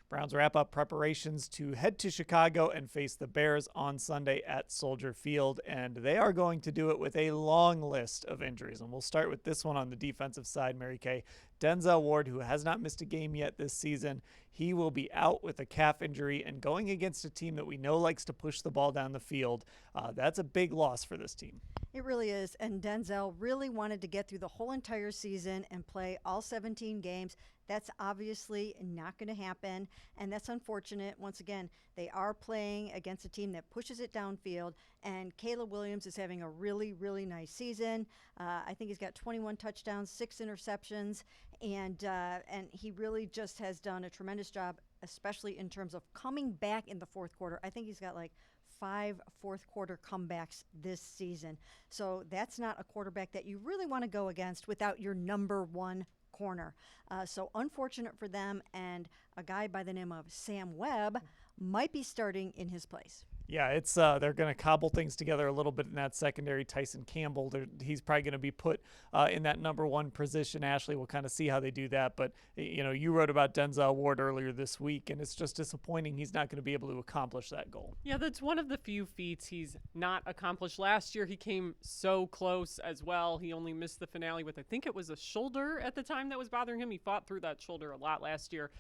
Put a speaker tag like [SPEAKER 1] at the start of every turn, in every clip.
[SPEAKER 1] Browns wrap up preparations to head to Chicago and face the Bears on Sunday at Soldier Field, and they are going to do it with a long list of injuries. And we'll start with this one on the defensive side, Mary Kay. Denzel Ward, who has not missed a game yet this season, he will be out with a calf injury and going against a team that we know likes to push the ball down the field. That's a big loss for this team.
[SPEAKER 2] It really is, and Denzel really wanted to get through the whole entire season and play all 17 games. That's obviously not going to happen, and that's unfortunate. Once again, they are playing against a team that pushes it downfield, and Caleb Williams is having a really, really nice season. I think he's got 21 touchdowns, 6 interceptions, and he really just has done a tremendous job, especially in terms of coming back in the fourth quarter. I think he's got like 5 fourth quarter comebacks this season. So that's not a quarterback that you really want to go against without your number one corner. So unfortunate for them, and a guy by the name of Sam Webb might be starting in his place.
[SPEAKER 1] Yeah, it's they're going to cobble things together a little bit in that secondary. Tyson Campbell, he's probably going to be put in that number one position. Ashley, we'll kind of see how they do that. But, you wrote about Denzel Ward earlier this week, and it's just disappointing he's not going to be able to accomplish that goal.
[SPEAKER 3] Yeah, that's one of the few feats he's not accomplished. Last year, he came so close as well. He only missed the finale with, I think it was a shoulder at the time that was bothering him. He fought through that shoulder a lot last year.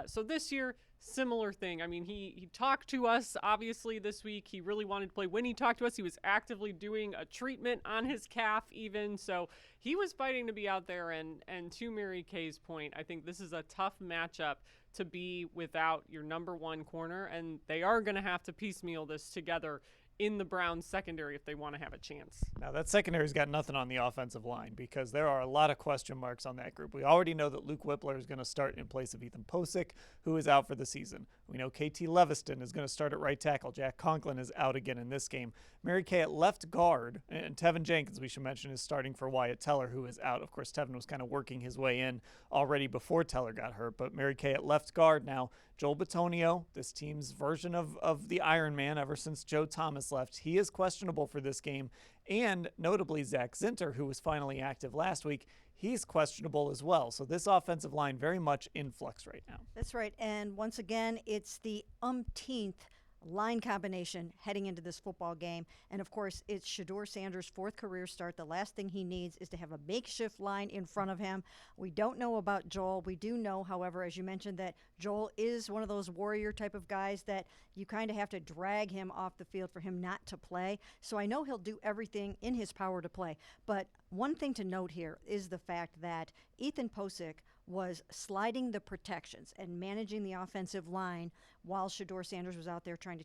[SPEAKER 3] So this year, similar thing. I mean, he talked to us, obviously, this week. He really wanted to play. When he talked to us, he was actively doing a treatment on his calf even. So he was fighting to be out there. And to Mary Kay's point, I think this is a tough matchup to be without your number one corner. And they are going to have to piecemeal this together in the Browns secondary if they want to have a chance.
[SPEAKER 1] Now, that secondary's got nothing on the offensive line because there are a lot of question marks on that group. We already know that Luke Whippler is going to start in place of Ethan Posick, who is out for the season. We know KT Leviston is going to start at right tackle. Jack Conklin is out again in this game. Mary Kay at left guard, and Tevin Jenkins, we should mention, is starting for Wyatt Teller, who is out. Of course, Tevin was kind of working his way in already before Teller got hurt, but Mary Kay at left guard now. Joel Bitonio, this team's version of the Iron Man ever since Joe Thomas left, he is questionable for this game. And notably, Zach Zinter, who was finally active last week, he's questionable as well. So this offensive line very much in flux right now.
[SPEAKER 2] That's right. And once again, it's the umpteenth line combination heading into this football game. And of course, it's Shedeur Sanders' 4th career start. The last thing he needs is to have a makeshift line in front of him. We don't know about Joel. We do know, however, as you mentioned, that Joel is one of those warrior type of guys that you kind of have to drag him off the field for him not to play. So I know he'll do everything in his power to play. But one thing to note here is the fact that Ethan Posick was sliding the protections and managing the offensive line while Shedeur Sanders was out there trying to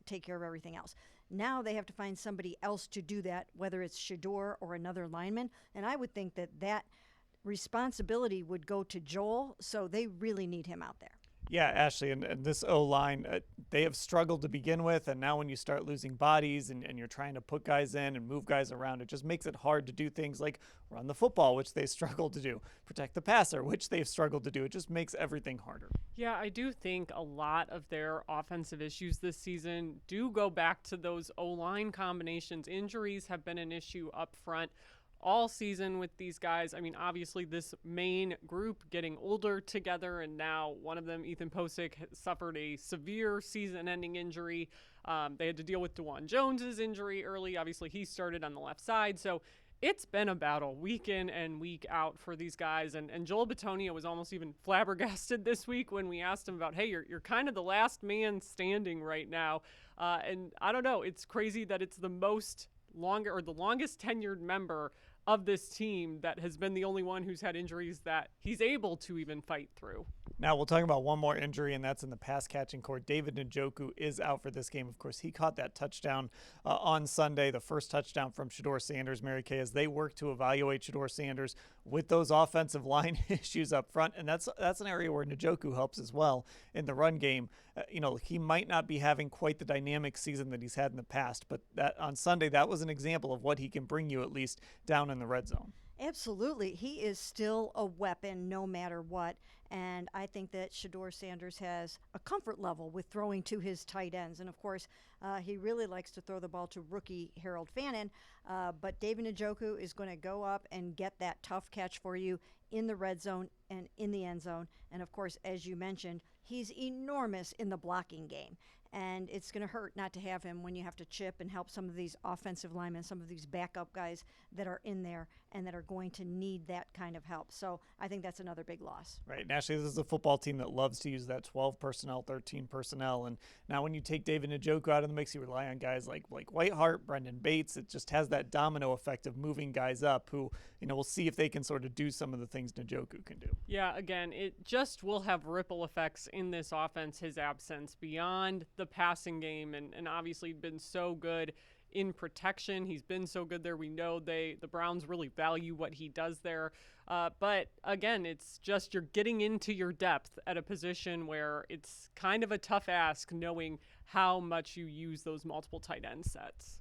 [SPEAKER 2] take care of everything else. Now they have to find somebody else to do that, whether it's Shedeur or another lineman, and I would think that responsibility would go to Joel, so they really need him out there.
[SPEAKER 1] Yeah, Ashley, and this O-line, they have struggled to begin with, and now when you start losing bodies and you're trying to put guys in and move guys around, it just makes it hard to do things like run the football, which they struggled to do, protect the passer, which they've struggled to do. It just makes everything harder.
[SPEAKER 3] Yeah, I do think a lot of their offensive issues this season do go back to those O-line combinations. Injuries have been an issue up front all season with these guys. I mean, obviously this main group getting older together, and now one of them, Ethan Posick, suffered a severe season-ending injury. They had to deal with DeJuan Jones's injury early. Obviously, he started on the left side, so it's been a battle week in and week out for these guys. And Joel Bitonio was almost even flabbergasted this week when we asked him about, hey, you're kind of the last man standing right now. And I don't know, it's crazy that it's the longest tenured member of this team that has been the only one who's had injuries that he's able to even fight through.
[SPEAKER 1] Now we'll talk about one more injury, and that's in the pass-catching core. David Njoku is out for this game. Of course, he caught that touchdown on Sunday, the first touchdown from Shedeur Sanders, Mary Kay, as they work to evaluate Shedeur Sanders with those offensive line issues up front. And that's an area where Njoku helps as well in the run game. He might not be having quite the dynamic season that he's had in the past, but that on Sunday, that was an example of what he can bring you, at least down in the red zone.
[SPEAKER 2] Absolutely. He is still a weapon no matter what. And I think that Shedeur Sanders has a comfort level with throwing to his tight ends. And, of course, he really likes to throw the ball to rookie Harold Fannin. But David Njoku is going to go up and get that tough catch for you in the red zone and in the end zone. And, of course, as you mentioned, He's enormous in the blocking game. And it's going to hurt not to have him when you have to chip and help some of these offensive linemen, some of these backup guys that are in there and that are going to need that kind of help. So I think that's another big loss.
[SPEAKER 1] Right. And actually, this is a football team that loves to use that 12 personnel, 13 personnel. And now when you take David Njoku out of the mix, you rely on guys like Whiteheart, Brendan Bates. It just has that domino effect of moving guys up who, we'll see if they can sort of do some of the things Njoku can do.
[SPEAKER 3] Yeah, again, it just will have ripple effects in this offense, his absence, beyond the passing game. And obviously been so good in protection. He's been so good there. We know the Browns really value what he does there. But again, it's just you're getting into your depth at a position where it's kind of a tough ask knowing how much you use those multiple tight end sets.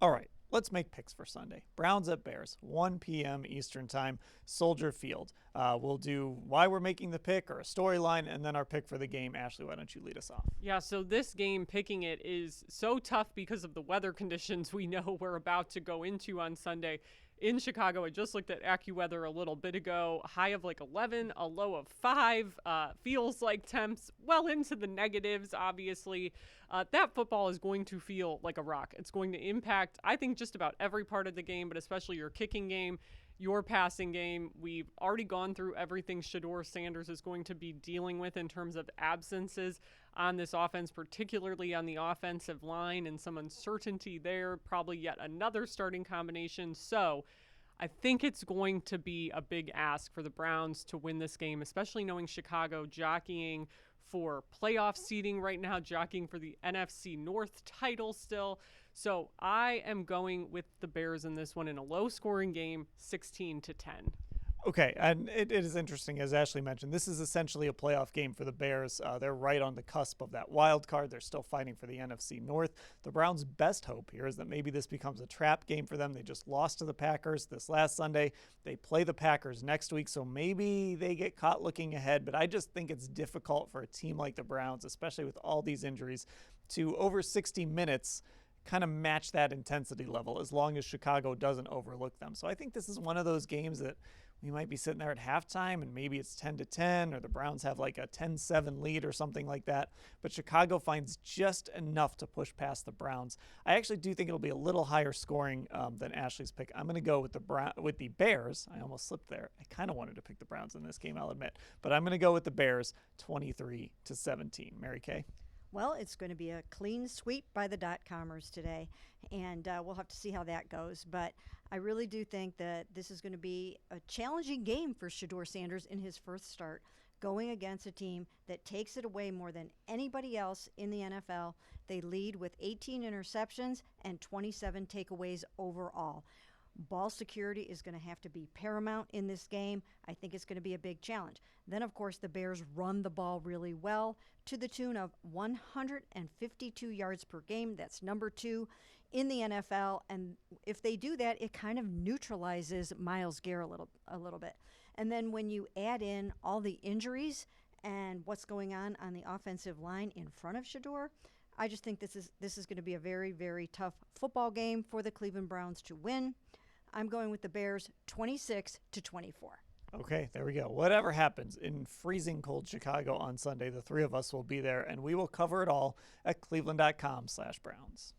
[SPEAKER 1] All right. Let's make picks for Sunday. Browns at Bears, 1 p.m. Eastern Time, Soldier Field. We'll do why we're making the pick or a storyline, and then our pick for the game. Ashley, why don't you lead us off?
[SPEAKER 3] Yeah, so this game, picking it is so tough because of the weather conditions we know we're about to go into on Sunday. In Chicago, I just looked at AccuWeather a little bit ago. High of 11, a low of 5. Feels like temps well into the negatives, obviously. That football is going to feel like a rock. It's going to impact, I think, just about every part of the game, but especially your kicking game, your passing game. We've already gone through everything Shedeur Sanders is going to be dealing with in terms of absences on this offense, particularly on the offensive line, and some uncertainty there, probably yet another starting combination. So I think it's going to be a big ask for the Browns to win this game, especially knowing Chicago jockeying for playoff seeding right now, jockeying for the NFC North title still. So I am going with the Bears in this one in a low-scoring game, 16-10.
[SPEAKER 1] Okay, and it is interesting, as Ashley mentioned, this is essentially a playoff game for the Bears. They're right on the cusp of that wild card. They're still fighting for the NFC North. The Browns' best hope here is that maybe this becomes a trap game for them. They just lost to the Packers this last Sunday. They play the Packers next week, so maybe they get caught looking ahead. But I just think it's difficult for a team like the Browns, especially with all these injuries, to over 60 minutes kind of match that intensity level as long as Chicago doesn't overlook them. So I think this is one of those games that we might be sitting there at halftime and maybe it's 10-10 or the Browns have a 10-7 lead or something like that. But Chicago finds just enough to push past the Browns. I actually do think it'll be a little higher scoring than Ashley's pick. I'm going to go with the Bears. I almost slipped there. I kind of wanted to pick the Browns in this game, I'll admit. But I'm going to go with the Bears 23-17. Mary Kay?
[SPEAKER 2] Well, it's going to be a clean sweep by the .comers today, and we'll have to see how that goes. But I really do think that this is going to be a challenging game for Shedeur Sanders in his first start, going against a team that takes it away more than anybody else in the NFL. They lead with 18 interceptions and 27 takeaways overall. Ball security is going to have to be paramount in this game. I think it's going to be a big challenge. Then, of course, the Bears run the ball really well to the tune of 152 yards per game. That's number 2 in the NFL. And if they do that, it kind of neutralizes Myles Garrett a little bit. And then when you add in all the injuries and what's going on the offensive line in front of Shedeur, I just think this is going to be a very, very tough football game for the Cleveland Browns to win. I'm going with the Bears 26-24.
[SPEAKER 1] Okay, there we go. Whatever happens in freezing cold Chicago on Sunday, the three of us will be there, and we will cover it all at cleveland.com/Browns.